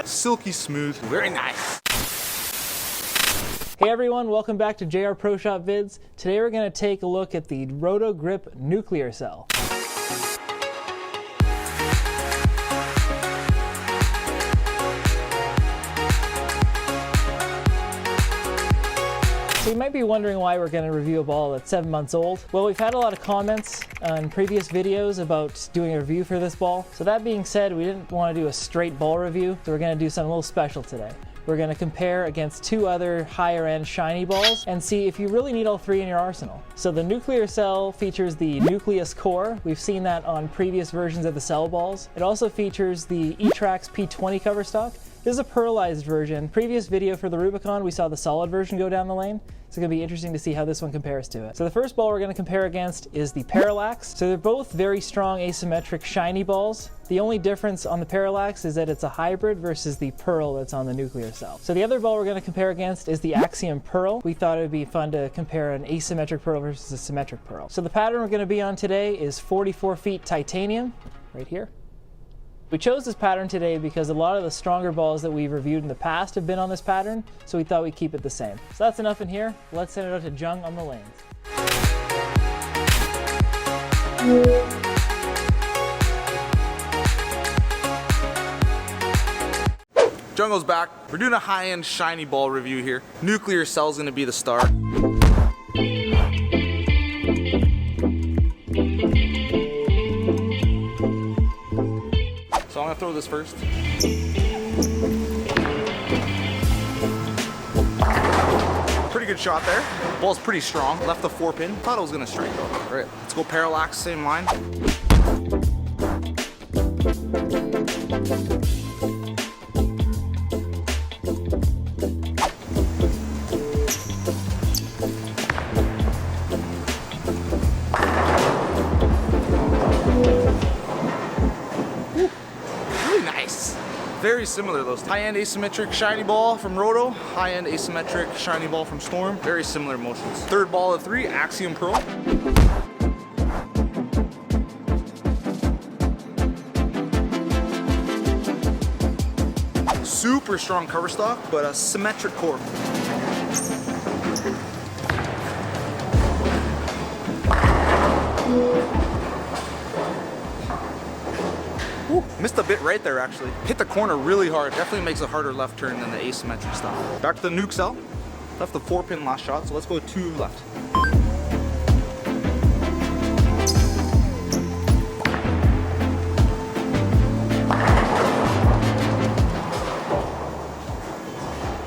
Silky smooth, very nice. Hey everyone, welcome back to JR Pro Shop Vids. Today we're going to take a look at the Roto Grip Nuclear Cell. So you might be wondering why we're going to review a ball that's 7 months old. Well, we've had a lot of comments on previous videos about doing a review for this ball. So that being said, we didn't want to do a straight ball review, so we're going to do something a little special today. We're going to compare against two other higher end shiny balls and see if you really need all three in your arsenal. So the Nuclear Cell features the nucleus core. We've seen that on previous versions of the Cell balls. It also features the E-Trax P20 cover stock. This is a pearlized version. Previous video for the Rubicon, we saw the solid version go down the lane. It's going to be interesting to see how this one compares to it. So the first ball we're going to compare against is the Parallax. So they're both very strong asymmetric shiny balls. The only difference on the Parallax is that it's a hybrid versus the Pearl that's on the Nuclear Cell. So the other ball we're going to compare against is the Axiom Pearl. We thought it would be fun to compare an asymmetric Pearl versus a symmetric Pearl. So the pattern we're going to be on today is 44 feet titanium, right here. We chose this pattern today because a lot of the stronger balls that we've reviewed in the past have been on this pattern, so we thought we'd keep it the same. So that's enough in here. Let's send it out to Jung on the lanes. Jungo's back. We're doing a high-end shiny ball review here. Nuclear Cell's gonna be the star. So I'm gonna throw this first. Pretty good shot there. Ball's pretty strong. Left the 4-pin. Thought it was gonna strike though. All right, let's go Parallax, same line. Very similar, those high-end asymmetric shiny ball from Roto, high-end asymmetric shiny ball from Storm. Very similar motions. Third ball of 3, Axiom Pearl. Super strong cover stock, but a symmetric core. Ooh, missed a bit right there actually. Hit the corner really hard. Definitely makes a harder left turn than the asymmetric stuff. Back to the Nuke Cell. Left the 4-pin last shot, so let's go 2 left.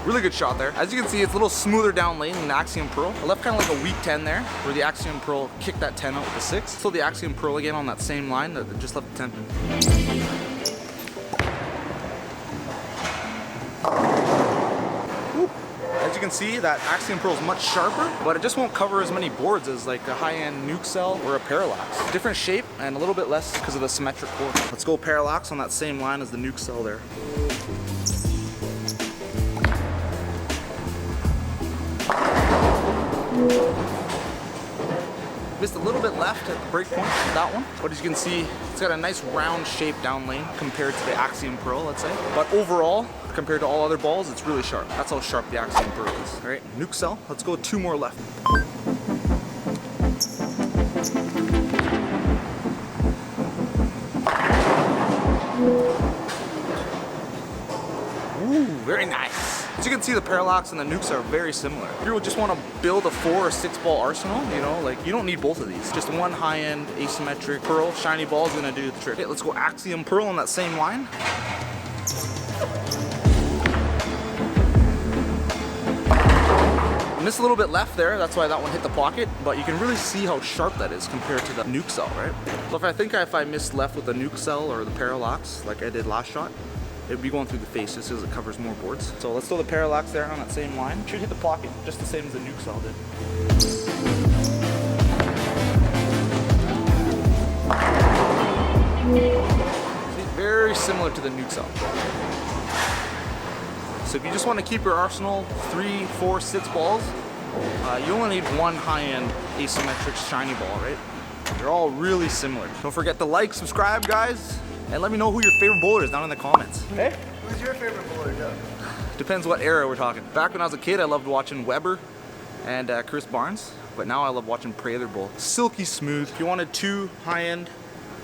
Really good shot there. As you can see, it's a little smoother down lane than the Axiom Pearl. I left kind of like a weak 10 there, where the Axiom Pearl kicked that 10 out with the 6. So the Axiom Pearl again on that same line that just left the 10 pin. As you can see, that Axiom Pearl is much sharper, but it just won't cover as many boards as like a high-end Nuke Cell or a Parallax. Different shape and a little bit less because of the symmetric core. Let's go Parallax on that same line as the Nuke Cell there. Missed a little bit left at the break point with that one, but as you can see, it's got a nice round shape down lane compared to the Axiom Pearl, let's say. But overall, compared to all other balls, it's really sharp. That's how sharp the Axiom Pearl is. All right, Nuke Cell, let's go 2 more left. Ooh, very nice. As you can see, the Parallax and the Nukes are very similar. If you just want to build a 4 or 6 ball arsenal, you know, like you don't need both of these. Just one high-end asymmetric Pearl shiny ball is gonna do the trick. Okay, let's go Axiom Pearl on that same line. Missed a little bit left there, that's why that one hit the pocket, but you can really see how sharp that is compared to the Nuke Cell, right? So if I missed left with the Nuke Cell or the Parallax, like I did last shot, it would be going through the face just because it covers more boards. So let's throw the Parallax there on that same line. Should hit the pocket just the same as the Nuke Cell did. See, very similar to the Nuke Cell. So if you just want to keep your arsenal 3, 4, 6 balls, you only need one high-end asymmetric shiny ball, right? They're all really similar. Don't forget to like, subscribe, guys, and let me know who your favorite bowler is down in the comments. Okay? Who's your favorite bowler, Doug? Depends what era we're talking. Back when I was a kid, I loved watching Weber and Chris Barnes, but now I love watching Prather bowl. Silky smooth. If you wanted two high-end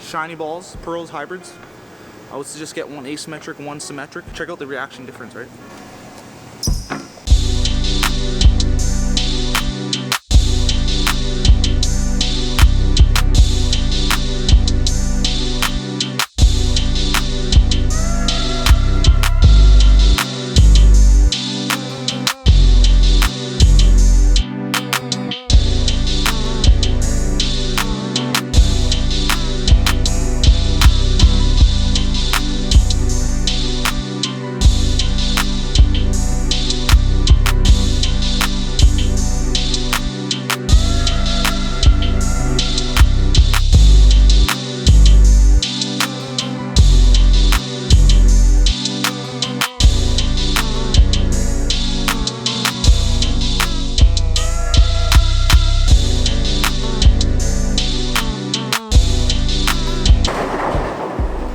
shiny balls, pearls hybrids, I would suggest get one asymmetric, one symmetric. Check out the reaction difference, right?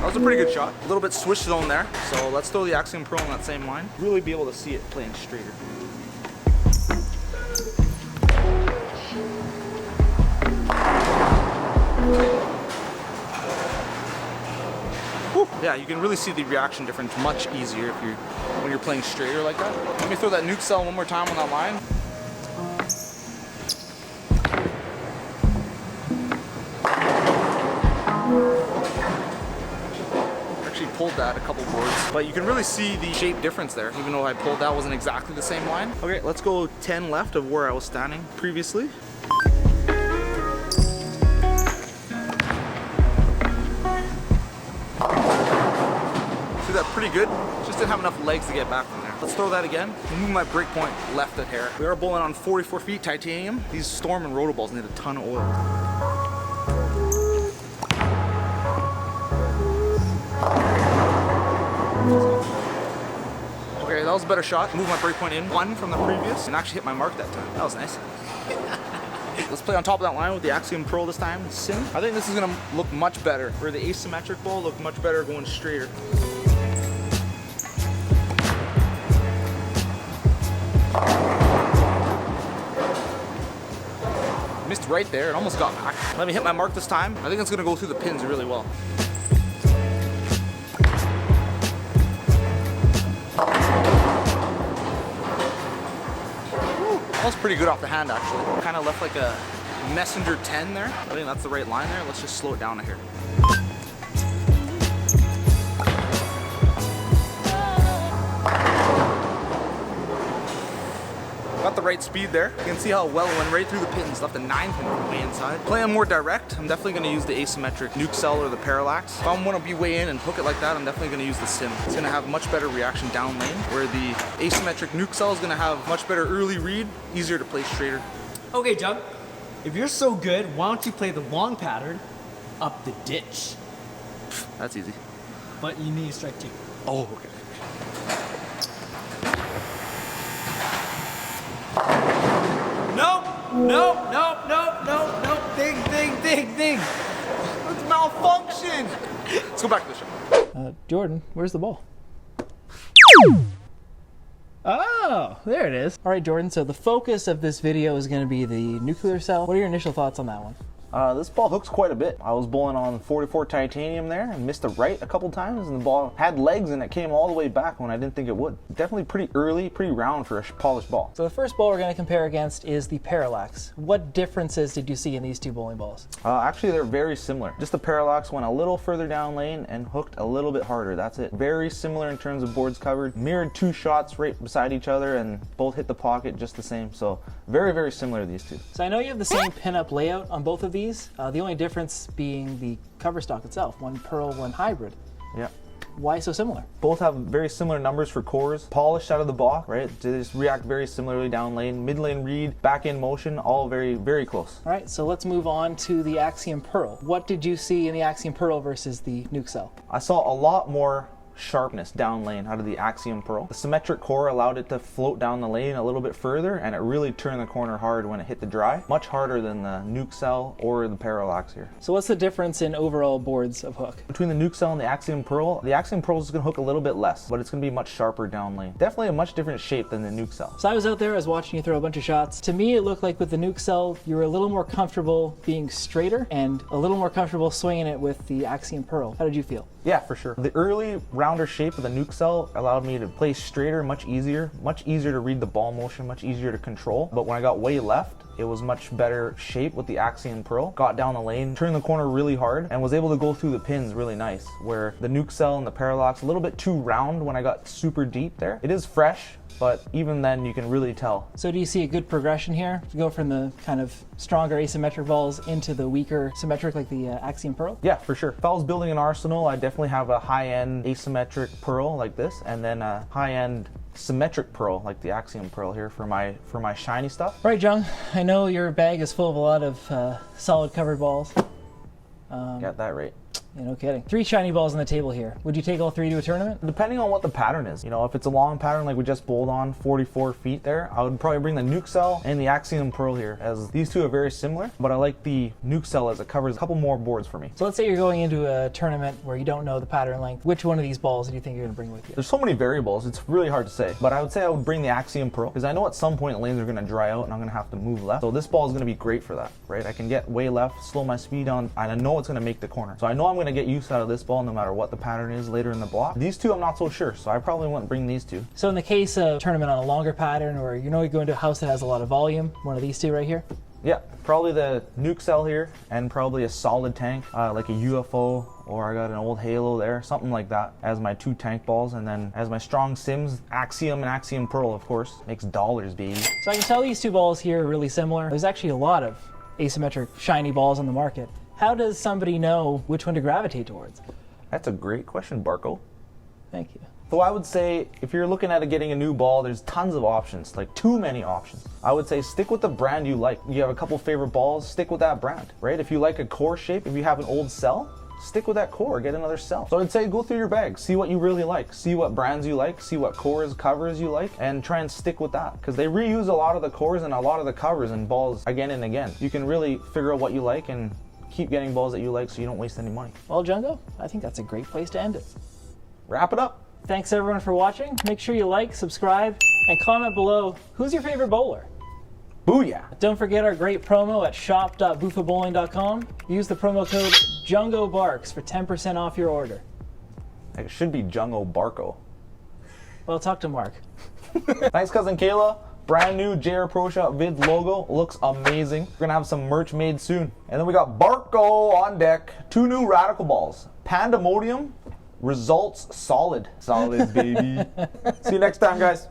A pretty good shot. A little bit swish zone there. So let's throw the Axiom Pro on that same line. Really be able to see it playing straighter. Whew. Yeah, you can really see the reaction difference much easier if when you're playing straighter like that. Let me throw that nuke cell one more time on that line. Pulled that a couple boards, but you can really see the shape difference there. Even though I pulled that wasn't exactly the same line. Okay, let's go 10 left of where I was standing previously. See that pretty good? Just didn't have enough legs to get back from there. Let's throw that again. Move my break point left a hair. We are bowling on 44 feet titanium. These Storm and Roto balls need a ton of oil. Okay, that was a better shot. Move my break point in one from the previous and actually hit my mark that time. That was nice. Let's play on top of that line with the Axiom Pro this time. Sim. I think this is gonna look much better. Where the asymmetric ball looked much better going straighter. Missed right there. It almost got back. Let me hit my mark this time. I think it's gonna go through the pins really well. That was pretty good off the hand, actually. Kind of left like a messenger 10 there. I think that's the right line there. Let's just slow it down here. Got the right speed there. You can see how well it went right through the pins. Left a 9 pin on the way inside. Playing more direct, I'm definitely going to use the asymmetric nuke cell or the Parallax. If I'm going to be way in and hook it like that, I'm definitely going to use the sim. It's going to have much better reaction down lane, where the asymmetric nuke cell is going to have much better early read, easier to play straighter. Okay, Doug, if you're so good, why don't you play the long pattern up the ditch? That's easy. But you need a strike two. Oh, okay. Nope, nope, nope, nope, nope, nope. Ding, ding, ding, ding. It's malfunction. Let's go back to the show. Jordan, where's the ball? Oh, there it is. All right, Jordan, so the focus of this video is going to be the nuclear cell. What are your initial thoughts on that one? This ball hooks quite a bit. I was bowling on 44 titanium there and missed the right a couple times, and the ball had legs and it came all the way back when I didn't think it would. Definitely pretty early, pretty round for a polished ball. So the first ball we're going to compare against is the Parallax. What differences did you see in these two bowling balls? Actually, they're very similar. Just the Parallax went a little further down lane and hooked a little bit harder. That's it. Very similar in terms of boards covered. Mirrored two shots right beside each other and both hit the pocket just the same. So very, very similar, these two. So I know you have the same pinup layout on both of these. The only difference being the cover stock itself. One pearl, one hybrid. Yeah. Why so similar? Both have very similar numbers for cores. Polished out of the block, right? They just react very similarly down lane. Mid lane read, back end motion, all very, very close. All right, so let's move on to the Axiom Pearl. What did you see in the Axiom Pearl versus the Nuke Cell? I saw a lot more sharpness down lane out of the Axiom Pearl. The symmetric core allowed it to float down the lane a little bit further, and it really turned the corner hard when it hit the dry. Much harder than the Nuke Cell or the Parallax here. So what's the difference in overall boards of hook? Between the Nuke Cell and the Axiom Pearl is going to hook a little bit less, but it's going to be much sharper down lane. Definitely a much different shape than the Nuke Cell. So I was out there, I was watching you throw a bunch of shots. To me, it looked like with the Nuke Cell, you were a little more comfortable being straighter and a little more comfortable swinging it with the Axiom Pearl. How did you feel? Yeah, for sure. The early rounder shape of the Nuke Cell allowed me to play straighter, much easier to read the ball motion, much easier to control. But when I got way left, it was much better shape with the Axiom Pearl. Got down the lane, turned the corner really hard, and was able to go through the pins really nice. Where the Nuke Cell and the Parallax, a little bit too round when I got super deep there. It is fresh, but even then you can really tell. So do you see a good progression here to go from the kind of stronger asymmetric balls into the weaker symmetric like the Axiom Pearl? Yeah, for sure. If I was building an arsenal, I definitely have a high-end asymmetric pearl like this, and then a high-end symmetric pearl like the Axiom Pearl here for my shiny stuff. Right, Jung, I know your bag is full of a lot of solid covered balls. Got that right. Yeah, no kidding. 3 shiny balls on the table here. Would you take all 3 to a tournament? Depending on what the pattern is. You know, if it's a long pattern like we just bowled on, 44 feet there, I would probably bring the Nuke Cell and the Axiom Pearl here, as these two are very similar, but I like the Nuke Cell as it covers a couple more boards for me. So let's say you're going into a tournament where you don't know the pattern length. Which one of these balls do you think you're going to bring with you? There's so many variables, it's really hard to say, but I would say I would bring the Axiom Pearl, because I know at some point lanes are going to dry out and I'm going to have to move left. So this ball is going to be great for that, right? I can get way left, slow my speed down, and I know it's going to make the corner. So I know I'm going to get use out of this ball no matter what the pattern is later in the block. These two I'm not so sure, so I probably wouldn't bring these two. So in the case of a tournament on a longer pattern, or you know you go into a house that has a lot of volume, one of these two right here? Yeah, probably the Nuke Cell here, and probably a solid tank, like a UFO, or I got an old Halo there, something like that, as my 2 tank balls, and then as my strong sims, Axiom and Axiom Pearl, of course, makes dollars, baby. So I can tell these two balls here are really similar. There's actually a lot of asymmetric shiny balls on the market. How does somebody know which one to gravitate towards? That's a great question, Barco. Thank you. So I would say, if you're looking at getting a new ball, there's tons of options, like too many options. I would say stick with the brand you like. You have a couple favorite balls, stick with that brand, right? If you like a core shape, if you have an old cell, stick with that core, get another cell. So I'd say go through your bag, see what you really like, see what brands you like, see what cores, covers you like, and try and stick with that. Because they reuse a lot of the cores and a lot of the covers and balls again and again. You can really figure out what you like and keep getting balls that you like so you don't waste any money. Well, Jungo, I think that's a great place to end it. Wrap it up. Thanks everyone for watching. Make sure you like, subscribe, and comment below who's your favorite bowler. Booyah! Don't forget our great promo at shop.buffabowling.com. Use the promo code JungoBarks for 10% off your order. It should be Jungo Barco. Well, talk to Mark. Thanks, Cousin Kayla. Brand new JR Pro Shop Vids logo. Looks amazing. We're gonna have some merch made soon. And then we got Barco on deck. 2 new Radical balls. Pandemonium. Results solid. Solids, baby. See you next time, guys.